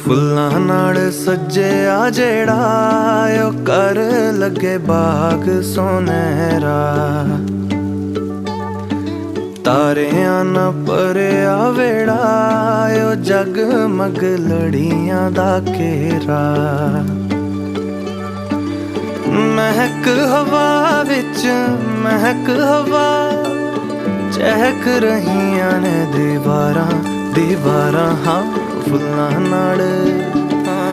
ਫੁੱਲਾਂ ਨਾਲ ਸੱਜਿਆ ਜਿਹੜਾ ਓ ਕਰ ਲੱਗੇ ਬਾਗ ਸੁਨਹਿਰਾ। ਤਾਰਿਆਂ ਨਾ ਭਰਿਆ ਵੇੜਾ ਓ ਜਗਮਗ ਲੜੀਆਂ ਦਾ ਘੇਰਾ। ਮਹਿਕ ਹਵਾ ਵਿੱਚ ਮਹਿਕ ਹਵਾ ਚਹਿਕ ਰਹੀਆਂ ਨੇ ਦੀਵਾਰਾਂ ਦੀਵਾਰਾਂ। ਹਾਂ ਫੁੱਲਾਂ ਨਾਲ